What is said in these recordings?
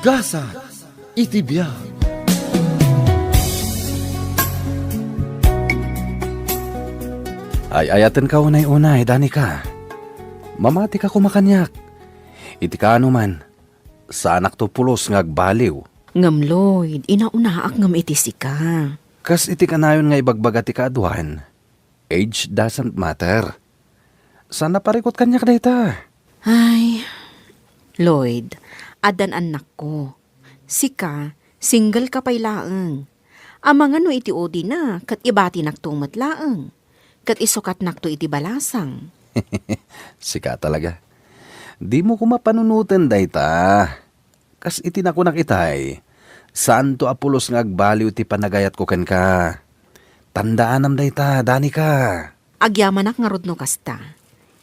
Gasa iti biyak. Ay ayaten ka unay-unay, Danica. Mamati ka kumakanyak. Iti ka man, sa anak to pulos ngagbaliw. Ngam Lloyd, inaunaak ngam iti sika. Kas iti kanayon nga ibagbaga ti kaaduan. Age doesn't matter. Sana parikot kanyak dayta. Ay, Lloyd, adan anak ko. Sika, single ka pa'y laeng. Amang ano iti odi na, kat ibati naktumat laeng. Kat isukat nakto iti balasang. Sika talaga. Di mo ko mapanunutan dayta. Kas iti na ko nakitay. Saan to apulos ngagbaliw ti panagayat ko ken ka. Tandaan am dayta, Danica. Agyamanak nga rodno kasta.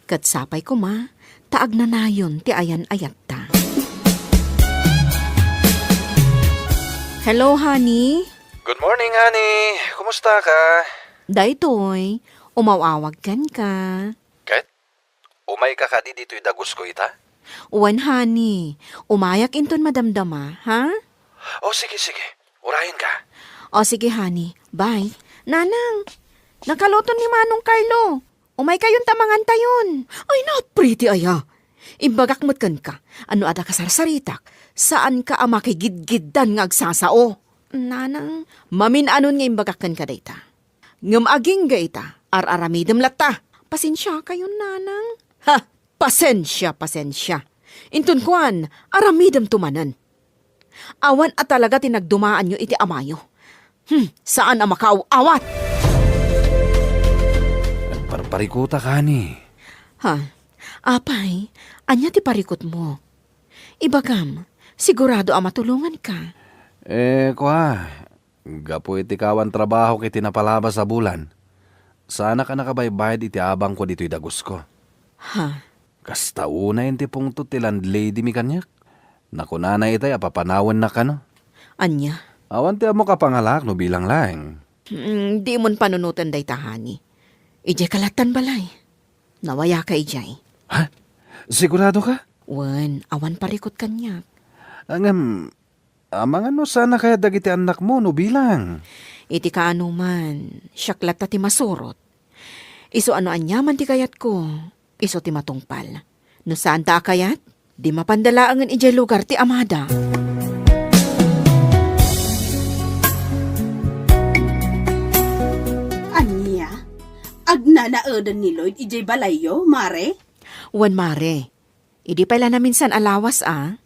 Kat sapay ko ma, taag na nayon ti ayan ayat ta. Hello, honey. Good morning, honey. Kumusta ka? Daytoy, umawawag kan ka. Ket? Umay ka ka di dito'y dagus ko ita? Uwan, honey. Umayak inton madamdama, ha? O sige. Urahin ka. O sige, honey. Bye. Nanang, nakaloton ni Manong Carlo. Umay kayon tamangan tayon. Ay, not pretty aya. Imbagak matkan ka. Ano ada kasarsaritak? Saan ka ama kay gidgidan nga agsasao? Nanang, maminanon nga imbagakan ka dayta. Ngam aging ga ita, ar-aramidem latta. Pasensya kayo, nanang. Ha, pasensya. Intun kuan, aramidem tumanan. Awan at talaga tinagdumaan nyo iti amayo. Saan ang makauawat? Parikuta ka, honey. Ha, apay, anya ti parikot mo. Ibagam, sigurado ang matulungan ka. Gapo iti kawan trabaho kiti napalabas sa bulan. Sana ka nakabaybayad iti abang ko dito'y dagus ko. Ha, Kasta una yung tipong to ti landlady mi kanyak. Nakunanay itay apapanawan na ka no. anya? Awan ti mo kapangalak no bilang lang. Di mon panunutan day tahani. Ijay kalatan balay. Nawaya ka ijay. Ha? Sigurado ka? Wan, awan parikot kanyak. Amang ano sana kaya dagiti anak mo no bilang. Iti kaano man, syaklat ta ti masurot. Iso ano anyaman ti kayat ko, iso ti matungpal. No saan ta kayat? Di mapandalaangan ijay lugar ti amada. Anya? Agnanaodan ni Lloyd ijay balayo, mare? Wan mare, idi pala na minsan alawas Anya?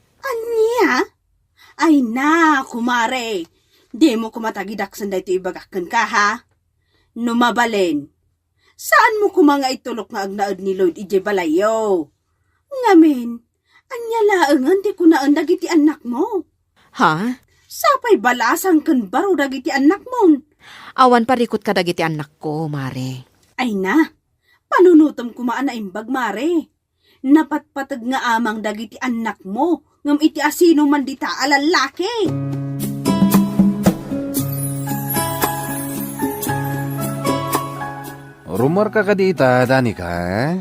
Ay na, kumare. Di mo kumatagidaksan da ito ibagakan ka, ha? Numabalen. Saan mo kumanga itulok nga agnaod ni Lloyd ijay balayo? Ngamin, anya laangan di kunaan dagiti anak mo. Ha? Sapay balasang kan baro dagiti anak mo. Awan parikot ka dagiti anak ko, mare. Ay na, panunutom kumaan na imbag, mare. Napatpatag nga amang dagiti anak mo, ngam iti asino man dita alalaki. Rumor ka kadita, Danica.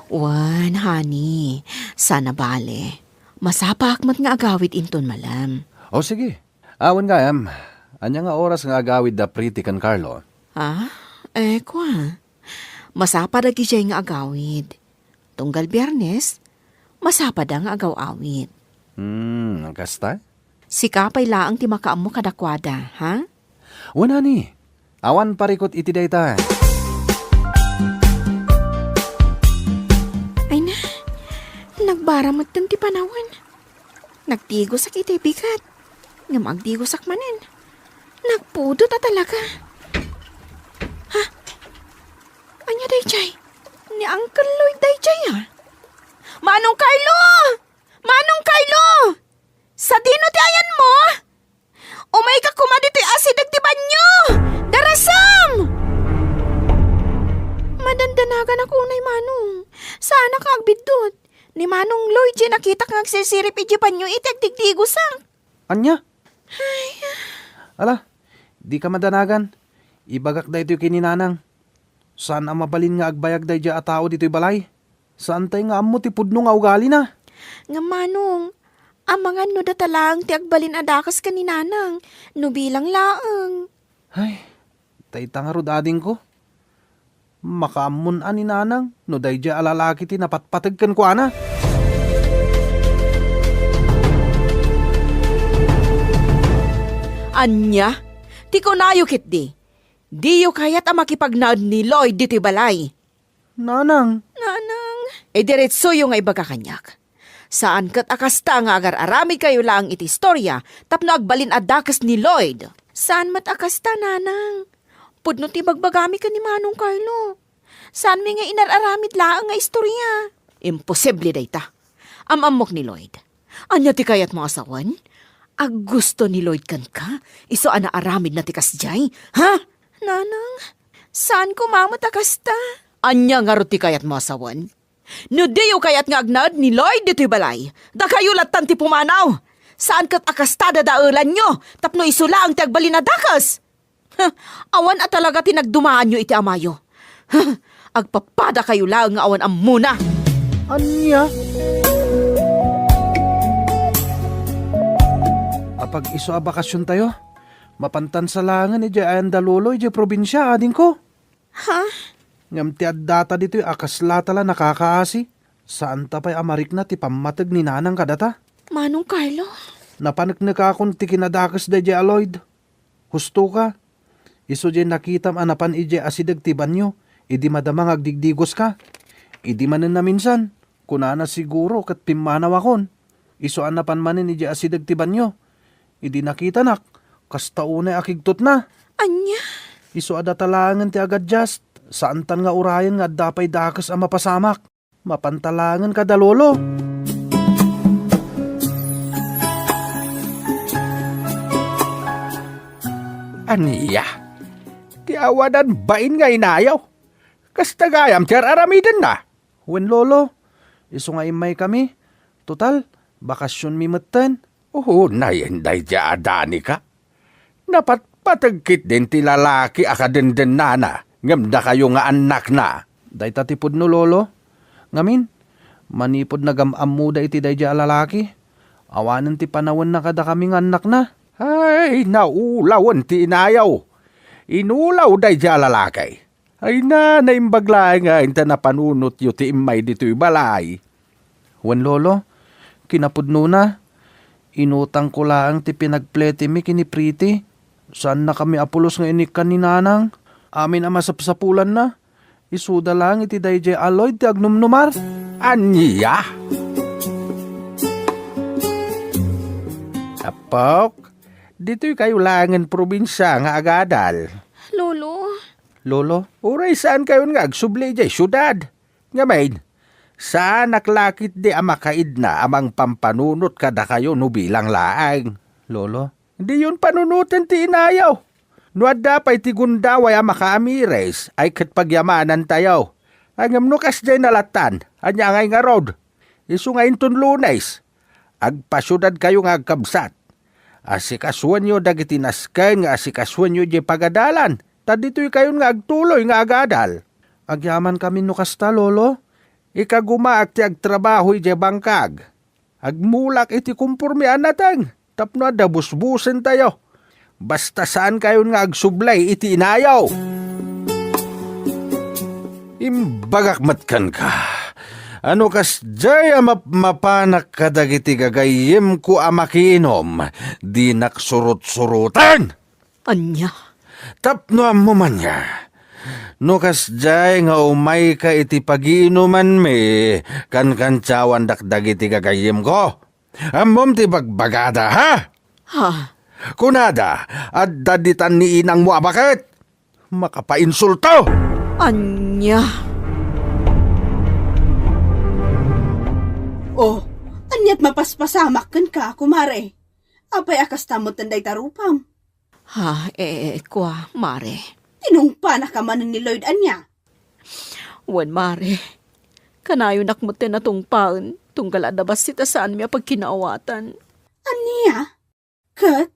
Wan, honey. Sana bale. Masapak mat nga agawid inton malam. O sige, awan nga anya nga oras nga agawid da pretty kan Carlo. Ha? Kwa. Masapa da gijay nga agawid. Tunggal Biyernes, masapa da nga agaw-awid. Kasta? Sikapay laang ti makaam mo kadakwada, ha? Wala ni. Awan parikot iti dayta. Ay na, nagbaramat ng ti panawan. Nagtigosak iti bigat. Nga magtigosak manin. Nagpudot ta talaga. Ha? Anya day chay? Ni Uncle Lloyd day chay, ha? Manong Carlo! Manong Carlo! Sa dino ti ayan mo? Umay ka kumaditi asidag ti banyo! Darasam! Madandanagan ako unay Manong. Sana ka agbidot. Ni Manong Lloyd nakita kang agsisirip iti banyo iti agtigtigusang. Anya? Ala, di ka madanagan. Ibagak da ito kininanang. Saan ang mabalin nga agbayag da iti atao dito'y balay? Saan tayo nga amo ti pudno nga ugali na? Nga Manong, amangan no datalang ti agbalin adakas ka ni nanang, no bilang laang. Ay, tayta nga rod ading ko. Makaamun ani nanang, no dayja alalaki ti napatpatagkan ko ana. Anya, ti kunayo kit di. Di yu kayat ang makipagnaad ni Lloyd dito'y balay. Nanang, Nanang, diretso yung nga ibaga kanyak. Saan kat akasta nga agar aramid kayo lang iti istorya, tapno agbalin adakas ni Lloyd. Saan mat akasta, nanang? Pudno ti bagbagami ka ni Manong Carlo. Saan mi nga inararamid laang nga istorya? Imposible dayta. Amamok ni Lloyd. Anya ti kayat mo asawan? Ag gusto ni Lloyd kan ka? Iso ana aramid na ti kasjay? Ha? Nanang, saan ko mamat akasta? Anya nga ti kayat mo asawan? No diyo kayat nga agnad ni Lloyd dito'y balay. Da kayo latan ti pumanaw. Saan kat akastada daulan nyo? Tapno isula ang tiagbalin na dakas. Awan at talaga tinagdumaan nyo iti amayo. Agpapada kayo lang nga awan amuna. anya? Apag iso a bakasyon tayo, mapantan sa langan iti Andalolo iti probinsya ading ko. Ha? Ngam ti addata dito'y akasla tala nakakaasi. Saan ta pa'y amarik na ti pamatag ni nanang kadata? Manong Carlo? Napanagnak akong ti kinadakas da iti Lloyd. Husto ka. Iso di nakitam anapan iti asidag ti banyo. Idi madamang agdigdigos ka. Idi manen na minsan. Kunana siguro kat pimanaw akon. Iso anapan manen iti asidag ti banyo. Idi nakita nak. Kasta unay akigtot na. Anya? Iso ada talangan ti agad just. Saan tan nga urayan nga dapay dakas ang mapasamak. Mapantalangan ka dalolo. Aniya, ti awadan bain nga inayaw. Kasta gayam tiyar aramiden na. Wen lolo, iso nga imay kami. Total, bakasyon mi matan. Oo, nayenday di adani ka. Napatpatagkit din ti lalaki akadenden nana. Ngam na kayo nga anak na. Day tatipod no lolo. Ngamin, manipod na gamamuda iti day di alalaki. Awanan ti panawon na kada kaming anak na. Ay, naulawan ti inayaw. Inulaw day di lalaki. Ay na, naimbaglay nga inta na panunot yu ti imay dito'y balay. Wen lolo, kinapudno na. Inutang ko lang ti pinagplete mi kini Priti. Saan na kami apulos nga inikan ni nanang? Amin ang masapsapulan na. Isuda lang iti dayjay Lloyd ti agnumnumar. Aniya? Apok, dito'y kayo langan probinsya nga agadal. Lolo? Lolo, Uray saan kayo nga agsubli jay syudad? Nga main, saan naklakit di amakaid na amang pampanunot kada kayo no bilang laang? lolo, Hindi yun panunutan ti inayaw. No adda pa'y ti gundaway makaamires ay katpagyamanan tayo. Angam no kas jay nalatan, anya ngay nga road. Isu nga inton lunes. Agpasyudad kayo nga agkabsat. Asikaswan nyo dagiti nasken nga asikaswan nyo jay pagadalan. Tadito'y kayo nga agtuloy nga agadal. agyaman kami no kasta lolo. Ikagumaak ti agtrabaho iti bangkag. Agmulak iti kumpurmian natang. Tapno da busbusen tayo. Basta saan kayo nga agsublay iti inayaw. Imbagakmatkan ka. Ano kas jaya mapanak kadagiti gagayim ko amakinom. Di naksurut-surutan. Anya? Tapno mo man niya. No kas jay nga umay ka iti paginuman me, kan kantsawan dakdag iti gagayim ko. Amom ti bagbagada ha? Ha? Kunada, at daditan ni inang mo bakit? Makapainsulto! Anya? Oh, anyat mapaspasamak kan ka, kumare. Apay akas tamot tanday tarupam. Ha, kwa, mare. Tinungpa na ka man ni Lloyd anya. Wan, mare. Kanayo nakmutin na tungpaon. Tunggal adabas sita saan miya pagkinaawatan. Anya? Kat?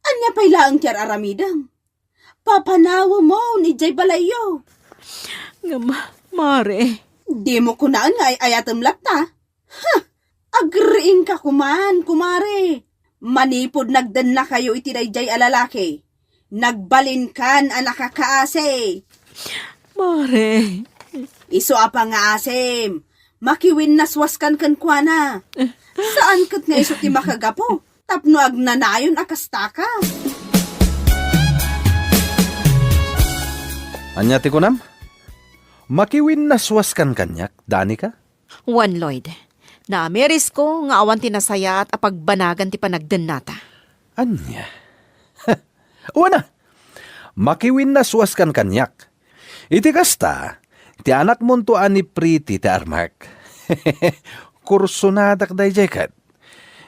Anya pa'y laang tiyar aramidang. Papanawa mo ni Jay Balayo. Nga, mare. Di mo kunaan nga ay ayatam lakta. Ha! Agriing ka kuman, kumare. Manipod nagdan na kayo iti dayjay alalaki. Nagbalin kan anak kakaase. Mare, Iso apa nga asim. Makiwin naswaskan kan kuana. Saan kat nga iso ti makagapo? Tapno agnanayon akastaka. Anya ti kunam? Makiwin na swaskan kanyak, dani ka? Juan Lloyd, na ameris ko nga awan tinasaya at apagbanagan ti panagdan nata. Anya? Wana, makiwin na swaskan kanyak. Iti kasta, ti anak mo to ani Pretty ti Armark. Kurso na day jekat.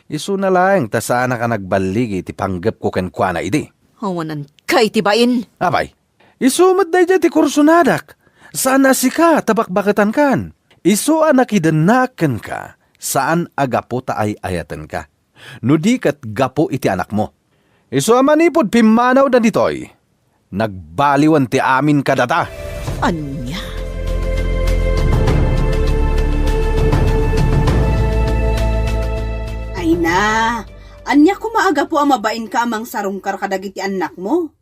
Isu na lang, ta sana ka nagbaligi ti panggap ko ken kuana idi. Awanan kay tibain. Abay, isumad day ti kurso nadak. Sana si ka, tabakbakatan kan. Isu anakidanakan ka, saan agapo ta ay ayatan ka. Nudi kat gapo iti anak mo. Isu amanipod pimanaw na ditoy. Nagbaliwan ti amin kadata. Anya? Ay na, anya kumaaga po ang mabain ka amang sarungkar kadagiti anak mo.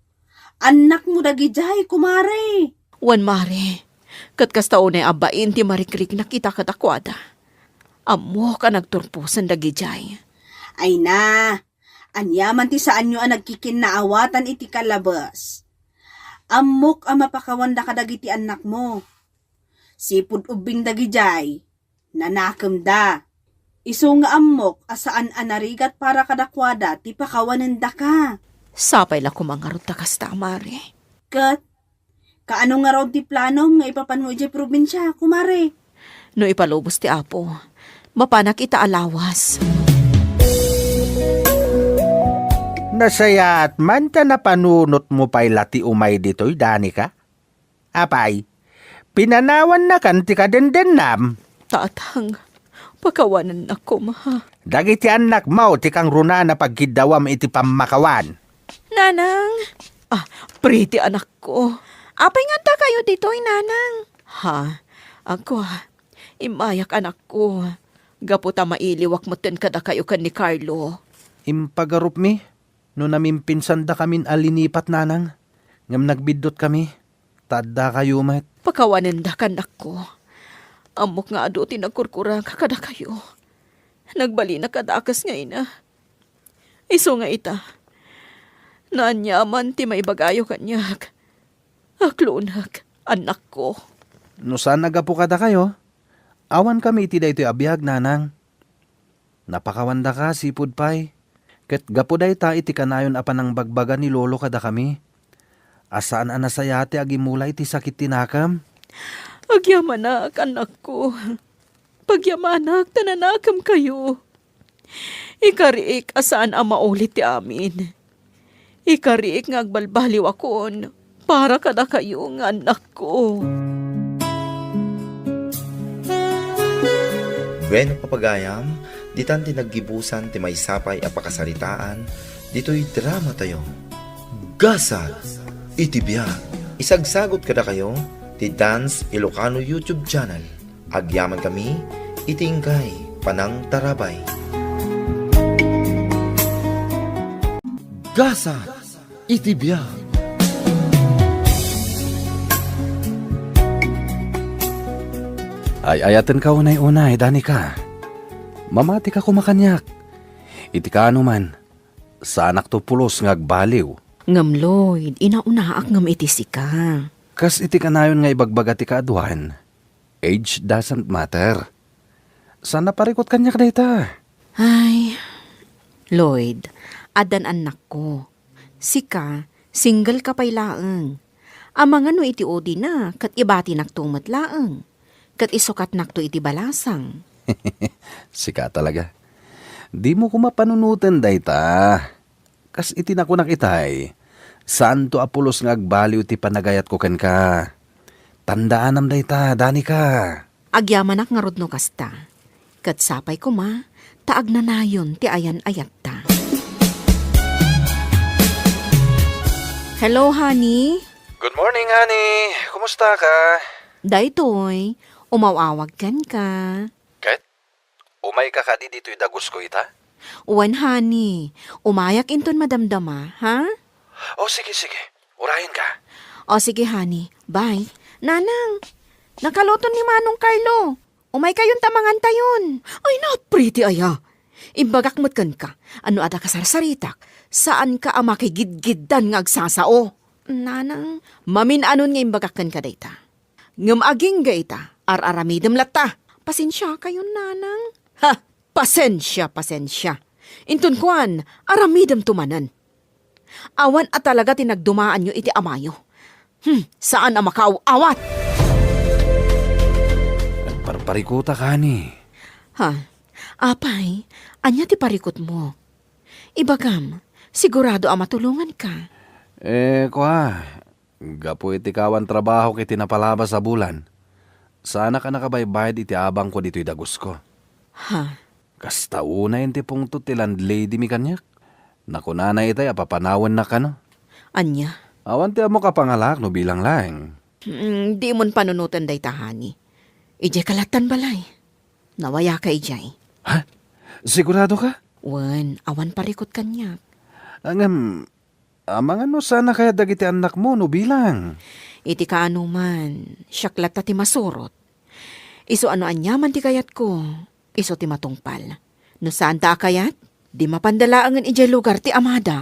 Anak mo dagijay, kumare. Juan Mare, kat kastaon ay abain ti marikrik nakita katakwada. Amo ka nagturpusan dagijay. Ay na, anyaman ti saan nyo ang nagkikinaawatan iti kalabas. Amok ang mapakawanda kadagiti anak mo. Sipud ubing dagijay, nanakam da. Isu nga amok asaan anarigat para kadakwada ti pakawananda ka. Sapay la kumangarot ta kasta, Mare. Kat, kaano nga raw ti plano nga ipapanmo iti probinsya, kumare? No ipalubos ti Apo, mapanak ita alawas. Nasaya at man ta napanunot mo pa'y lati umay dito'y dani ka? Apay, pinanawan na kan ti kadendennam. Tatang, pakawanan ako, ma. Dagiti anak mo ti kang runa na pagkidawam iti pamakawan. Nanang, pretty anak ko. Apay nga ta kayo dito'y, nanang. Ha, ako, imayak anak ko. Gaputa mailiwak mo ten kada kayo kan ni Carlo. Impagarup mi, no namimpinsan da kamin alinipat nanang. Ngam nagbidot kami, tadda kayo met. Pakawanan da kanak ko. Amok nga ado tinagkurkura kakada kayo. Nagbali na kadakas nga ina. Iso nga ita. Naanyaman ti may bagayo kanyak. Aklunak, anak ko. No saan nagapo kada kayo? Awan kami iti daytoy abiyag nanang. Napakawanda ka, sipud pay. Ket gapo day ta iti kanayon apan ang bagbaga ni lolo kada kami. Asaan anasayate agimula iti sakit tinakam? Agyamanak, anak ko. Pagyamanak, tananakam kayo. Ikariik asaan ang maulit ti amin. Ikariik nga agbalbaliw akon para kada kayo nga anak ko. Bueno papagayam, ditan tinaggibusan ti may sapay a pakasaritaan, dito'y drama tayo. Gasat, itibiyag, isagsagot kada kayo, ti Dance Ilocano YouTube channel. Agyaman kami, itingkay, panang tarabay. Gasat, itibiyag. Ay ayaten ka unay-unay, dani ka. Mamati ka kumakanyak. Iti ka man, sa anak to pulos ngagbaliw. Ngam Lloyd, inaunaak ngam itisi ka. Kas iti kanayon nga ibagbaga ti kaaduan. Age doesn't matter. Sana parikot kanyak na ita. Ay, Lloyd, adan anak ko. Sika, single ka pa'y laeng. Amang ano iti odi na, kat ibati naktumat laeng. Kat isukat nakto iti balasang. Sika talaga. Di mo kumapanunutan dayta. Kas iti na ko nakitay. Santo Apolos nga agbaliw ti panagayat ko ken ka. Tandaanam dayta, dani ka. Agyamanak nga rodno kasta. Kat sapay ko ma, taag na nayon ti ayan ayat ta. Hello, honey. Good morning, honey. Kumusta ka? Daytoy, umawawag kan ka. Ket? Umay ka kadi dito idagos ko ita? Uwan, honey. Umayak inton madamdama, ha? O sige. Urahin ka. O sige, honey. Bye. Nanang, nakaluto ni Manong Carlo. Umay kayong tamangan tayon. Ay, not pretty aya. Imbagak mo't kan ka. Ano ada ka sarsaritak? Saan ka ama kay gidgiddan nga agsasao? Nanang, maminanon nga imbagak kan ka dayta. Ngam aging gaita, ar-aramidem lata. Pasensya kayo, nanang. Ha! Pasensya. Intun kuan, aramidem tumanan. Awan at talaga tinagdumaan nyo iti amayo. Saan ang makauawat? Parparikuta ka ni. Ha? Apay, anya ti parikot mo. Ibagam, sigurado ang matulungan ka. Gapo iti kawan trabaho kiti napalabas sa bulan. Sana ka nakabaybayad iti abang ko dito idagos ko. Ha? Kasta una yung tipong to ti landlady mi kanyak. Nakunana itay apapanawan na ka no. Anya? Awan ti amo ka pangalak no bilang lang. Di mon panunutan day tahani. Ijay kalatan balay. Nawaya ka ijay. Ha? Sigurado ka? Wan, awan parikot kanyak. Amang ano sana kaya dagiti anak mo no bilang. Iti kaano man, syaklat ti masurot. Iso ano anyaman ti kayat ko, iso ti matungpal. No saan ta kayat? Di mapandalaangan ijay lugar ti amada.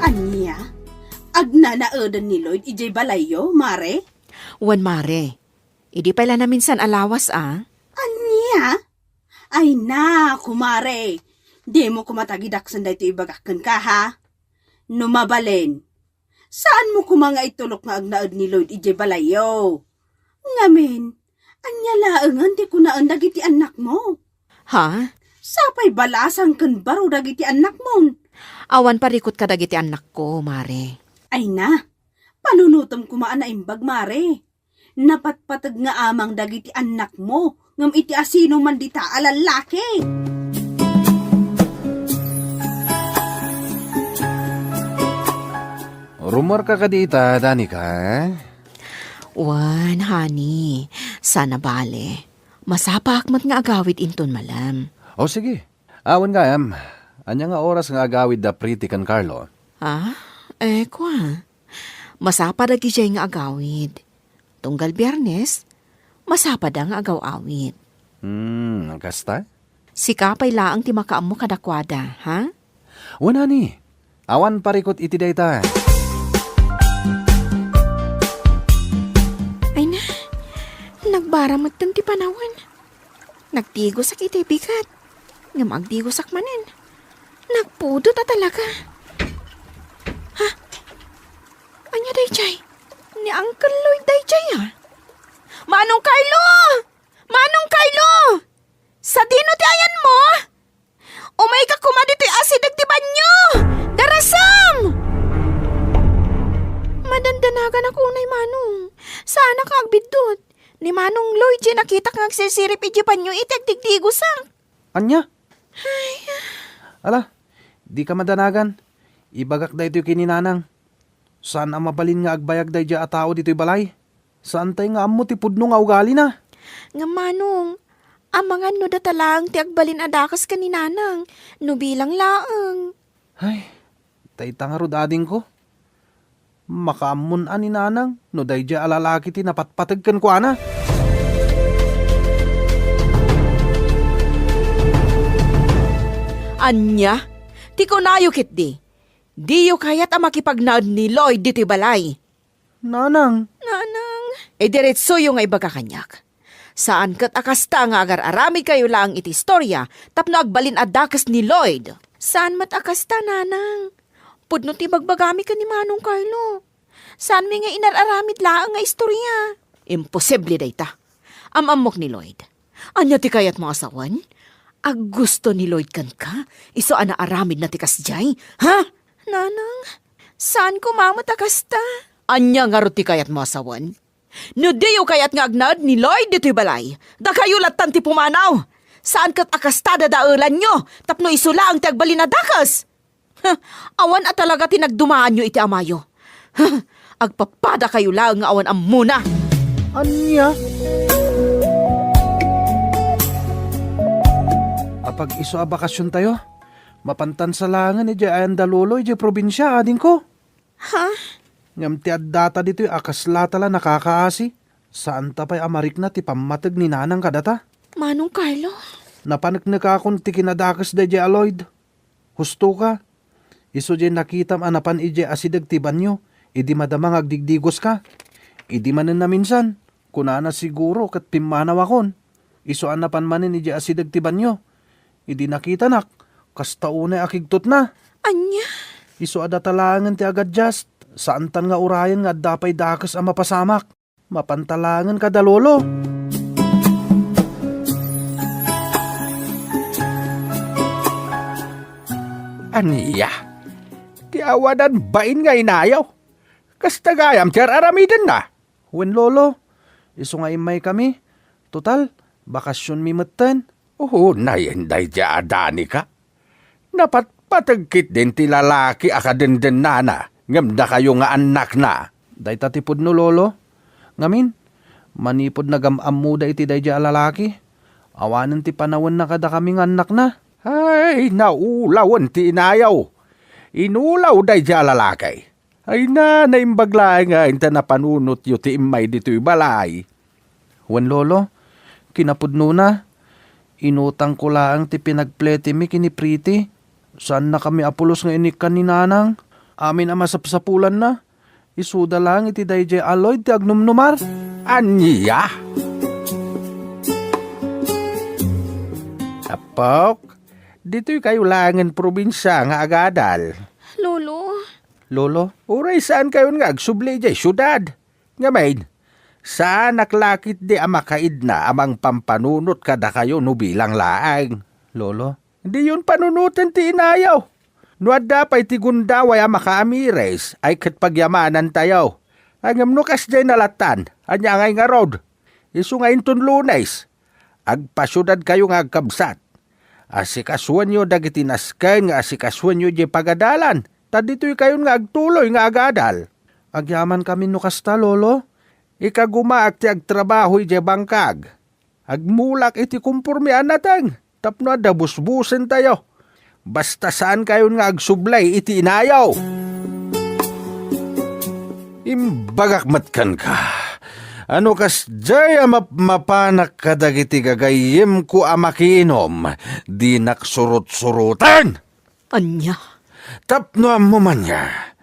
Anya? Agnanaadan ni Lloyd ijay balayo, mare? Wan mare, idi pala na minsan alawas Anya? Ay na, kumare. Di mo kumatagidaksan da ito ibagakan ka, ha? Numabalen. Saan mo kumanga itulok nga agnaad ni Lloyd ijay balayo? Ngamin, anya laangan di ko naan dagiti anak mo. Ha? Sapay balasang kan baro dagiti anak mo. Awan parikot ka dagiti anak ko, mare. Ay na, panunutom kumaan na imbag, mare. Napatpatag nga amang dagiti anak mo, ngam iti asino man dita alalaki. Rumor ka kadita, Danica. Wan, honey. Sana bale. Masapak mat nga agawid inton malam. O sige. Awan nga anya nga oras nga agawid da pretty kan Carlo. Ha? Kwa. Masapa da gijay nga agawid. Tunggal Biyernes, masapa da nga agaw-awid. Kasta? Sikapay laang ti makaam mo kadakwada, ha? Wala ni. Awan parikot iti dayta. Ay na, nagbaramat ti panawan. Nagtigosak iti bigat. Nga magtigosak manin. Nagpudo ta talaga. Ha? Anya dayjay? Ni Uncle Lloyd dayjay Manong Carlo! Manong Carlo! Sa dino ti ayan mo? Umay ka kumaditi asidag ti banyo! Darasam! Madandanagan ako unay Manong. Sana ka agbidot. Ni Manong Lloyd nakita kang agsisirip iti banyo itigdigdigusak. Anya? Ala, di ka madanagan. Ibagak da ito kininanang. Saan ang mabalin nga agbayag da a tao dito'y balay? Saan tayo nga amo ti pudno nga ugali na? Nga Manong, amangan no datalang ti agbalin adakas ka ni Nanang. No bilang laang. Ay, tay tangarod ading ko. Makaamun ani nanang, no dayja alalaki ti napatpatag kan ko ana. Anya, ti kunayo kit di. Di yu kayat ang makipagnaod ni Lloyd diti balay. Nanang, Nanang, diretso yung nga iba kakanyak. Saan kat akasta nga agar arami kayo lang iti istorya tapno agbalin adakas ni Lloyd. Saan mat akasta, Nanang? Pudno ti bagbagami ka ni Manong Carlo. Saan mi nga inararamid laang nga istorya? Imposible dayta. Amamok ni Lloyd. Anya ti kayat mo asawan? Ag gusto ni Lloyd kan ka? Iso ana aramid na ti kasjay? Ha? Nanang, saan ko mamatagasta? Anya nga ro ti kayat mo asawan? No diyo kayat nga agnaad ni Lloyd dito'y balay. Da kayo latan ti pumanaw. Saan kat akastada daelan nyo? Tapno isula ang tiagbalin na dakas. Awan at talaga tinagdumaan nyo iti amayo. Agpapada kayo lang nga awan amuna. Anya? Apag iso a bakasyon tayo, mapantan sa langan iti ayan dalolo iti probinsya ading ko. Ha? Ngam ti data dito akas latala nakakaasi. Saan tapay amarik na ti pamatag ni nanang kadata. Manong Carlo? Napanagnak akong ti kinadakas da iti aloyd. Husto ka. Iso di nakitam anapan iti asidag ti banyo. Idi madamang agdigdigos ka. Idi manen na minsan. Kunana siguro kat pimanaw akon. Iso anapan manen iti asidag ti banyo. Idi nakita nak. Kasta unay akigtot na. Anya? Iso ada talangan ti agad just. Saan tan nga urayan nga dapay dakas ang mapasamak. Mapantalangan ka dalolo. Aniya? Ti awadan bain nga inayaw. Kasta gayam tiyar aramiden na. Wen lolo, iso nga imay kami. Total, bakasyon mi metten. Oo, nayenday di adani ka. Napatpatagkit din ti lalaki akadenden nana. Ngamda kayo nga anak na. Day tatipod no lolo. Ngamin, manipod na gamamuda iti day di alalaki. Awanan ti panawan na kada kaming anak na. Ay, naulawan ti inayaw. Inulaw day di lalaki. Ay na, naimbaglaay nga inta na panunot yu ti imay dito'y balay. Wen lolo, kinapudno na. Inutang ko laang ti pinagplete mi kini Priti. Saan na kami apulos nga inikan ni nanang? Amin ang masapsapulan na. Isuda lang iti dayjay aloy ti agnumnumar. Anya? Apok, dito'y kayo langan probinsya nga agadal. Lolo? Lolo, Uray saan kayo nga agsubli jay syudad? Nga main, saan naklakit di amakaid na amang pampanunot kada kayo no bilang laang? lolo, Di yun panunutan ti inayaw. No adapay ti gundaway amakaamires ay katpagyamanan tayo. Angam no kas jay nalatan, anya ngay nga road. Isu nga inton lunes. Agpasyudad kayo nga agkabsat. Asikasuan nyo dagiti nasken nga asikasuan nyo jay pagadalan. Tadito'y kayon nga agtuloy nga agadal. agyaman kami no kasta lolo. Ikagumaak ti agtrabaho iti bangkag. Agmulak iti kumpurmian natang. Tapno da busbusen tayo. Basta saan kayon nga agsublay iti inayaw. Imbagakmatkan ka. Ano kas jaya mapanak ka dagiti gagayim ko amakinom. Di naksurut-surutan. Anya? Tapno mo man niya.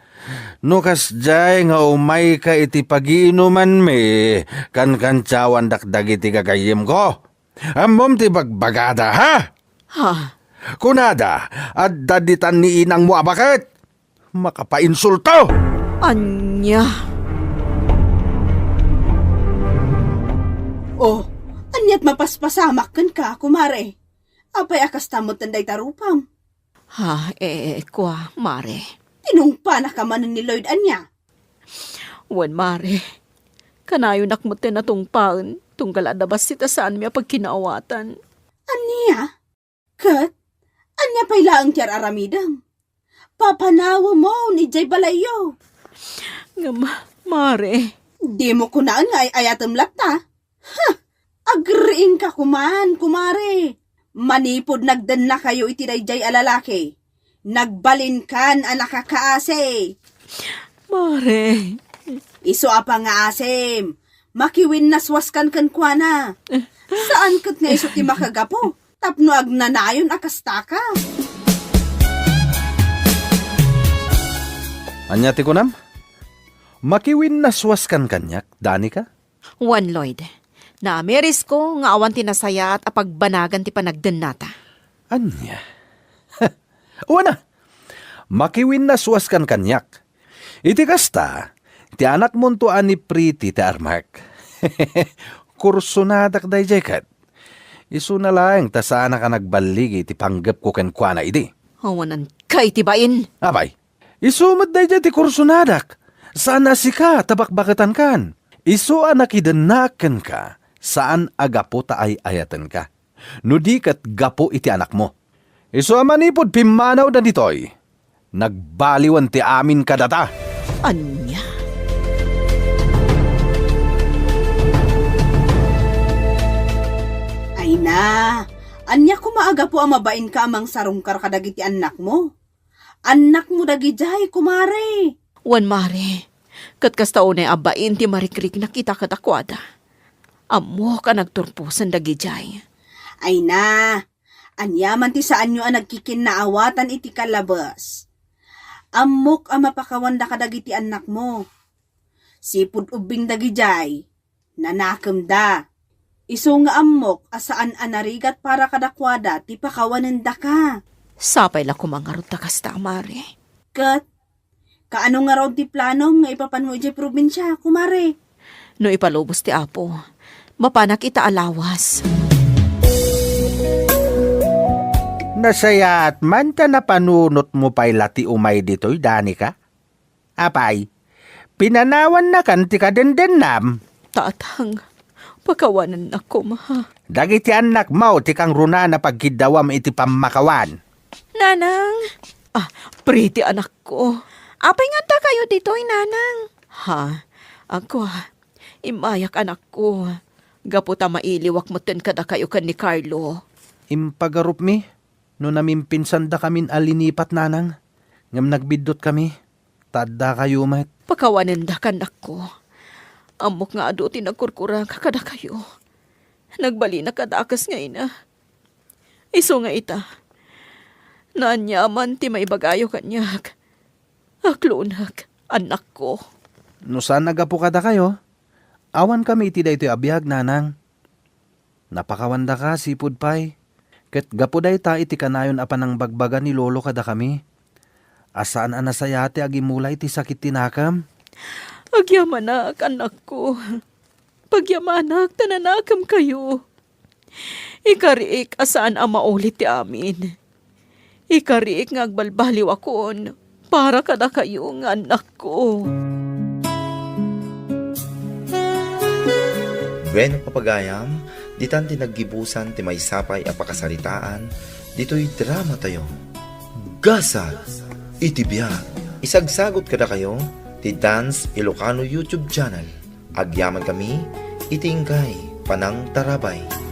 No kas jay nga umay ka iti pagiinuman mi. Kan-kansyawan dakdagiti gagayim ko. Amom ti bagbagada ha? Ha? Kunada, at daditan ni inang mo bakit? Makapainsulto! Anya? Oh, anyat mapaspasamak kan ka, kumare. Apay akas tamot tanday tarupam. Ha, kwa, mare. Tinungpa na ka man ni Lloyd anya. Wan, mare. Kanayo nakmutin na tong paon. Tunggal adabas sita saan mi pagkinaawatan. Anya? Kat? Anya pa'y laang tiyar aramidang. Papanawa mo ni Jay Balayo. Nga mare. Di mo kunaan nga ay ayatam lakta. Ha! Agriin ka kuman, kumare. Manipod nagdan na kayo itiray Jay alalaki. Nagbalin kan anak kakaase. Mare. Iso apa nga asim. Makiwin naswaskan kan kwa na. Saan kat nga iso ti makagapo? Tapno agnanayon akastaka. Anya ti kunam? Makiwin na swaskan kanyak, dani ka? Wan, Lloyd. Naameris ko nga awan tinasaya at apagbanagan ti panagdan nata. Anya? Wana, makiwin na swaskan kanyak. Iti kasta, ti anak mon to ani Priti ti Armark. Kurso na dakday jekat. Isu na lang ta sana ka nagbaligi ti panggap ko ken kwa na idi. Awanan kay tibain. Abay, isumad day ti kurso nadak. Sana si ka tabakbakatan kan. Isu anakidenaken ka. Saan agapo ta ay ayatan ka. No di kat gapo iti anak mo. Isu amanipod pimanaw na ditoy. Nagbaliwan ti amin kadata. Anya? na, anya kumaaga po ang mabain ka amang sarungkar kadagiti anak mo. Anak mo dagijay, kumare. Wan mare, kat kastaon ay abain ti marikrik nakita kadakwada. Amo ka nagturpusan dagijay. Ay na, anyaman ti saan nyo ang nagkikinaawatan iti kalabas. Amok ang mapakawanda kadagiti anak mo. Sipud ubing dagijay, nanakam da. Iso nga amok asaan anarigat para kadakwada ti pakawanan da ka. Sapay la kumangarot ta kasta, mare. Kat, kaano nga raw ti plano nga ipapan mo iti probinsya, kumare? No ipalubos ti apo, mapanak ita alawas. Nasayat man ta napanunot mo pa'y lati umay dito'y dani ka? Apay, pinanawan na kan ti kadendennam. Tatang, pakawanan ako, maha. Dagiti anak mo ti kang runa na pagkidawam iti pamakawan. Nanang! Pretty anak ko. Apay nga ta kayo dito'y nanang. Ha? Ako imayak anak ko. Gaputa mailiwak mo ten kada kayo kan ni Carlo. Impagarup mi, no namimpinsan da kamin alinipat nanang. Ngam nagbidot kami, tadda kayo met. Pakawanan da kan ko. Amok nga ado tinagkurkurang kada kayo. Nagbali na kadakas nga ina. Iso nga ita. Naanyaman ti maibagayo kanyak. Aklunak, anak ko. No saan nagapu kada kayo? Awan kami iti daytoy abiyag nanang. Napakawanda ka, sipud pay. Ket gapu dayta iti kanayon apan ang bagbaga ni lolo kada kami. Asaan anasayate agimulay ti sakit tinakam? Agyamanak, anak ko. Pagyamanak, tananakam kayo. Ikariik asaan ang maulit ti amin. Ikariik nga agbalbaliw akon para kada kayo nga anak ko. Bueno papagayam, ditan tinaggibusan ti maysapay a pakasaritaan, dito'y drama tayo. Gasad iti biag. Isagsagot kada kayo ti Dance Ilocano YouTube channel. Agyaman kami, itingkay panang tarabay.